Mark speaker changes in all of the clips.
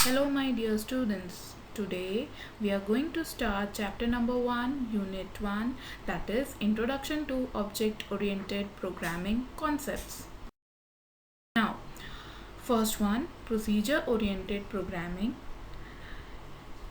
Speaker 1: Hello my dear students. Today we are going to start chapter number 1, unit 1, that is Introduction to Object Oriented Programming Concepts. Now, first one, procedure oriented programming.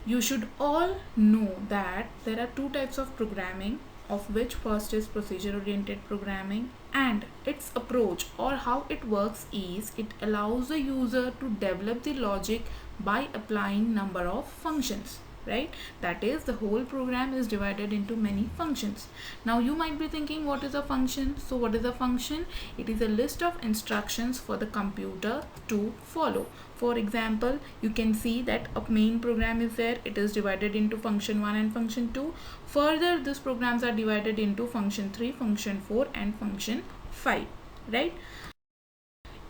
Speaker 1: You should all know that there are two types of programming, of which first is procedure oriented programming, and its approach or how it works is it allows the user to develop the logic by applying number of functions, right? That is, the whole program is divided into many functions. Now you might be thinking, what is a function? So what is a function? It is a list of instructions for the computer to follow. For example, you can see that a main program is there. It is divided into function 1 and function 2. Further, these programs are divided into function 3, function 4 and function 5, right?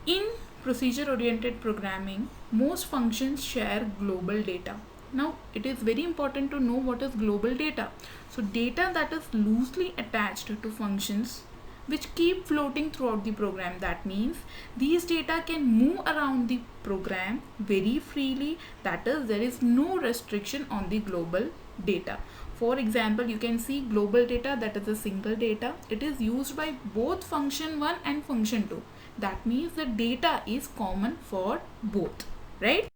Speaker 1: In procedure oriented programming, most functions share global data. Now it is very important to know what is global data. So data that is loosely attached to functions which keep floating throughout the program. That means these data can move around the program very freely. That is, there is no restriction on the global data. For example, you can see global data, that is a single data. It is used by both function 1 and function 2. That means the data is common for both, right?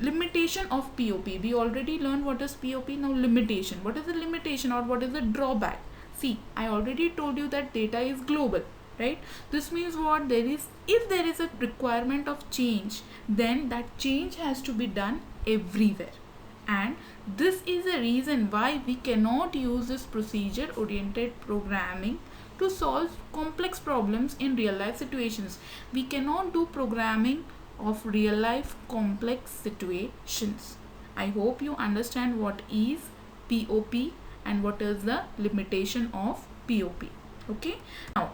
Speaker 1: Limitation of POP. We already learned what is POP. Now limitation. What is the limitation or what is the drawback? See, I already told you that data is global, right? This means what? If there is a requirement of change, then that change has to be done everywhere. And this is the reason why we cannot use this procedure oriented programming to solve complex problems in real life situations. We cannot do programming of real life complex situations. I hope you understand what is POP and what is the limitation of POP. Okay, now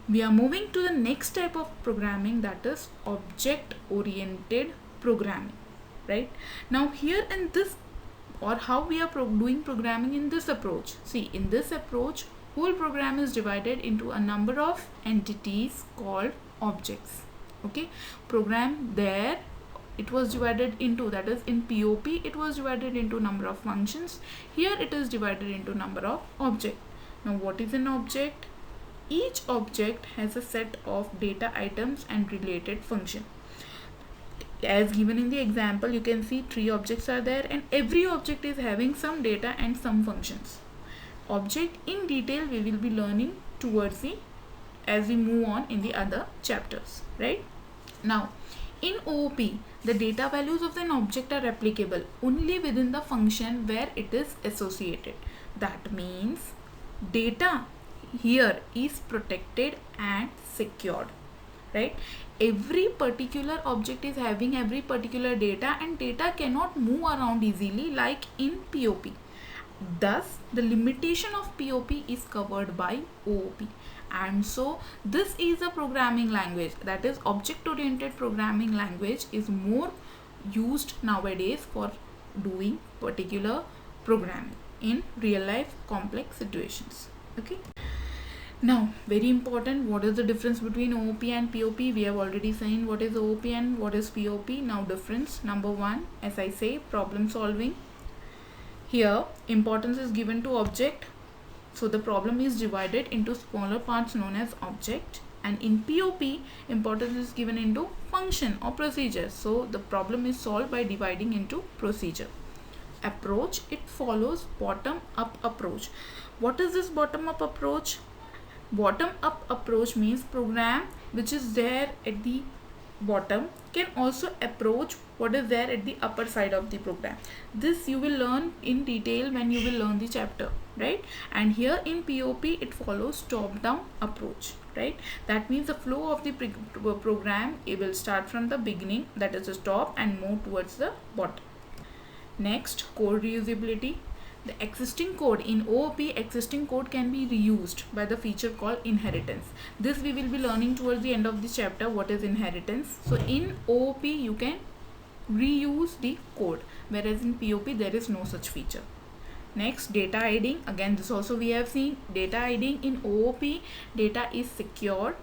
Speaker 1: we are moving to the next type of programming, that is object oriented programming, right? Now here in this, or how we are doing programming in this approach. See, in this approach, whole program is divided into a number of entities called objects. Okay, program there, it was divided into, that is in POP it was divided into number of functions. Here it is divided into number of object. Now what is an object? Each object has a set of data items and related function. As given in the example, you can see 3 objects are there and every object is having some data and some functions. Object in detail we will be learning towards the, as we move on in the other chapters, right? Now in OOP, the data values of an object are replicable only within the function where it is associated. That means data here is protected and secured, right? Every particular object is having every particular data and data cannot move around easily like in POP. Thus, the limitation of POP is covered by OOP. And so this is a programming language, that is object oriented programming language is more used nowadays for doing particular programming in real life complex situations. Okay, now very important, what is the difference between OOP and POP? We have already seen what is OOP and what is POP. Now difference number 1, as I say, problem solving. Here importance is given to object, so the problem is divided into smaller parts known as object, and in POP importance is given into function or procedure, so the problem is solved by dividing into procedure. Approach, it follows bottom up approach. What is this bottom up approach? Bottom up approach means program which is there at the bottom can also approach what is there at the upper side of the program. This you will learn in detail when you will learn the chapter, right? And here in POP it follows top down approach, right? That means the flow of the program, it will start from the beginning, that is the top, and move towards the bottom. Next, code reusability. The existing code in OOP, existing code can be reused by the feature called inheritance. This we will be learning towards the end of the chapter, what is inheritance. So in OOP you can reuse the code, whereas in POP there is no such feature. Next, data hiding. Again, this also we have seen. Data hiding in OOP, data is secured,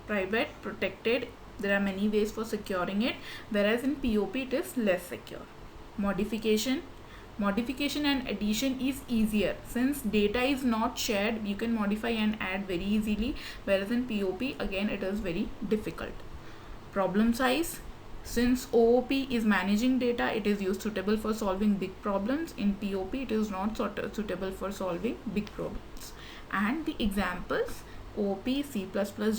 Speaker 1: private, protected There are many ways for securing it, whereas in POP it is less secure. Modification and addition is easier. Since data is not shared, you can modify and add very easily, whereas in POP again it is very difficult. Problem size. Since OOP is managing data, it is used suitable for solving big problems. In POP it is not suitable for solving big problems. And the examples: OOP, C++,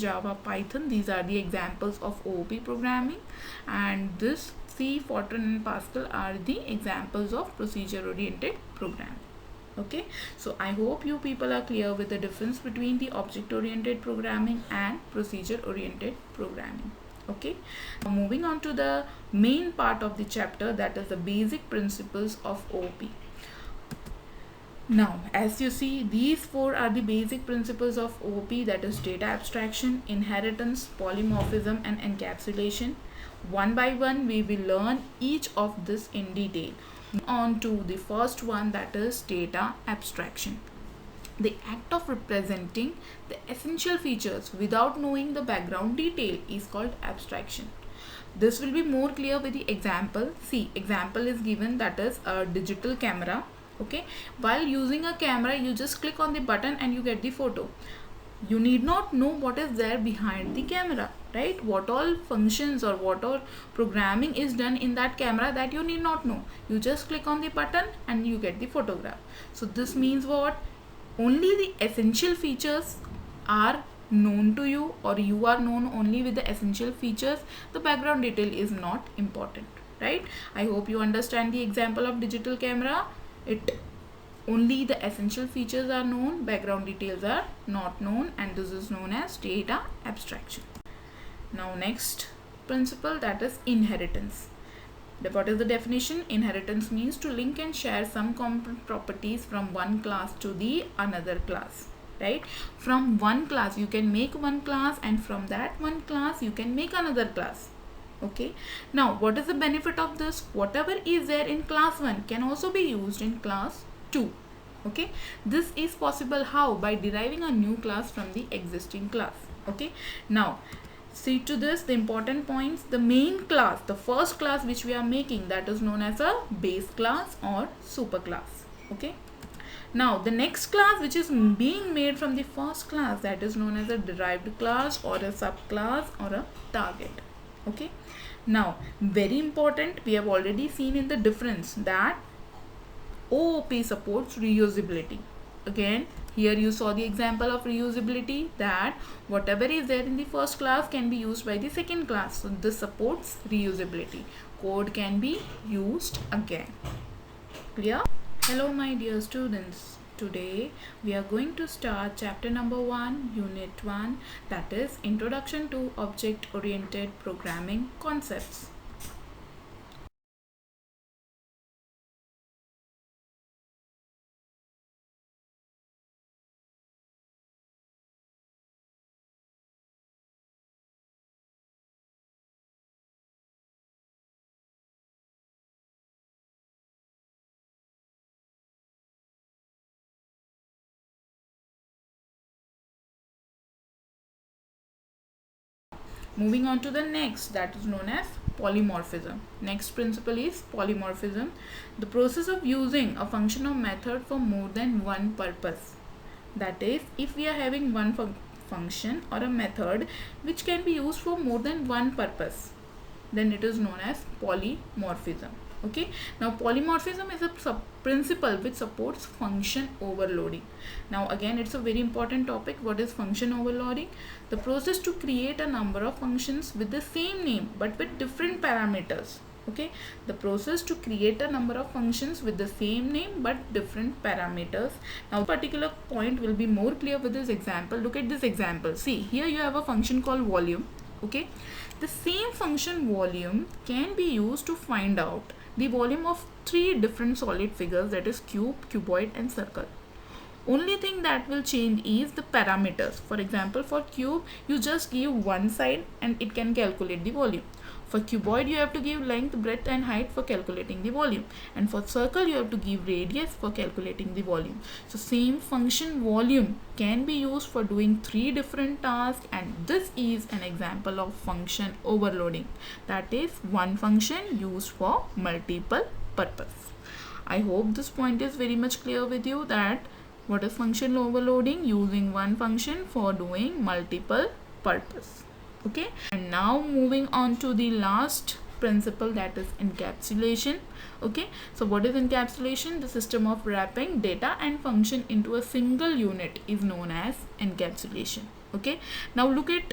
Speaker 1: Java, Python, these are the examples of OOP programming, and this C, Fortran and Pascal are the examples of procedure oriented programming. Okay, so I hope you people are clear with the difference between the object oriented programming and procedure oriented programming. Okay, now moving on to the main part of the chapter, that is the basic principles of OOP. Now, as you see, these four are the basic principles of OOP, that is data abstraction, inheritance, polymorphism and encapsulation. One by one we will learn each of this in detail. On to the first one, that is data abstraction. The act of representing the essential features without knowing the background detail is called abstraction. This will be more clear with the example. See, example is given, that is a digital camera. Okay, while using a camera, you just click on the button and you get the photo. You need not know what is there behind the camera, right? What all functions or what all programming is done in that camera, that you need not know. You just click on the button and you get the photograph. So this means what? Only the essential features are known to you, or you are known only with the essential features. The background detail is not important, right? I hope you understand the example of digital camera. It only the essential features are known, background details are not known, and this is known as data abstraction. Now next principle, that is inheritance. What is the definition? Inheritance means to link and share some common properties from one class to the another class, right? From one class you can make one class, and from that one class you can make another class. Okay, now what is the benefit of this? Whatever is there in class 1 can also be used in class 2. Okay, this is possible how? By deriving a new class from the existing class. Okay, now see to this the important points. The main class, the first class which we are making, that is known as a base class or super class. Okay, now the next class which is being made from the first class, that is known as a derived class or a subclass or a target. Okay, now very important, we have already seen in the difference that OOP supports reusability. Again, here you saw the example of reusability, that whatever is there in the first class can be used by the second class. So this supports reusability. Code can be used again. Clear? Hello my dear students. Today we are going to start chapter number 1, unit 1, that is Introduction to Object Oriented Programming Concepts. Moving on to the next, that is known as polymorphism. Next principle is polymorphism, the process of using a function or method for more than one purpose. That is, if we are having one function or a method which can be used for more than one purpose, then it is known as polymorphism. Okay, now polymorphism is a principle which supports function overloading. Now again, it's a very important topic. What is function overloading? The process to create a number of functions with the same name but with different parameters. Okay, the process to create a number of functions with the same name but different parameters. Now particular point will be more clear with this example. Look at this example. See, here you have a function called volume. Okay, the same function volume can be used to find out the volume of 3 different solid figures, that is cube, cuboid and circle. Only thing that will change is the parameters. For example, for cube you just give one side and it can calculate the volume. For cuboid you have to give length, breadth and height for calculating the volume, and for circle you have to give radius for calculating the volume. So same function volume can be used for doing 3 different tasks, and this is an example of function overloading. That is one function used for multiple purpose. I hope this point is very much clear with you, that what is function overloading? Using one function for doing multiple purpose. Okay, and now moving on to the last principle, that is encapsulation. Okay, so what is encapsulation? The system of wrapping data and function into a single unit is known as encapsulation. Okay, now look at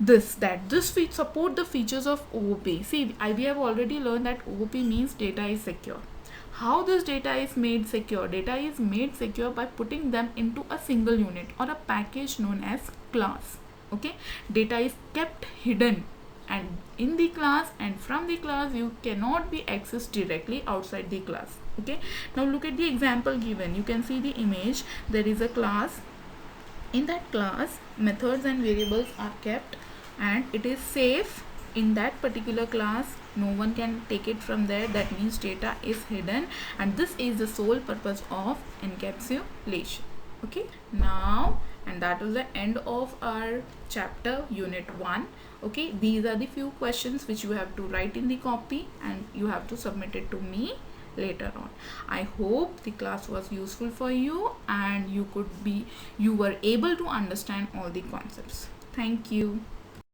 Speaker 1: this, that this support the features of OOP. See, we have already learned that OOP means data is secure. How this data is made secure? Data is made secure by putting them into a single unit or a package known as class. Okay, data is kept hidden and in the class, and from the class you cannot be accessed directly outside the class. Okay, now look at the example given. You can see the image. There is a class. In that class, methods and variables are kept and it is safe in that particular class. No one can take it from there. That means data is hidden, and this is the sole purpose of encapsulation. Okay, now, and that was the end of our chapter unit 1. Okay, these are the few questions which you have to write in the copy and you have to submit it to me later on. I hope the class was useful for you and you were able to understand all the concepts. Thank you.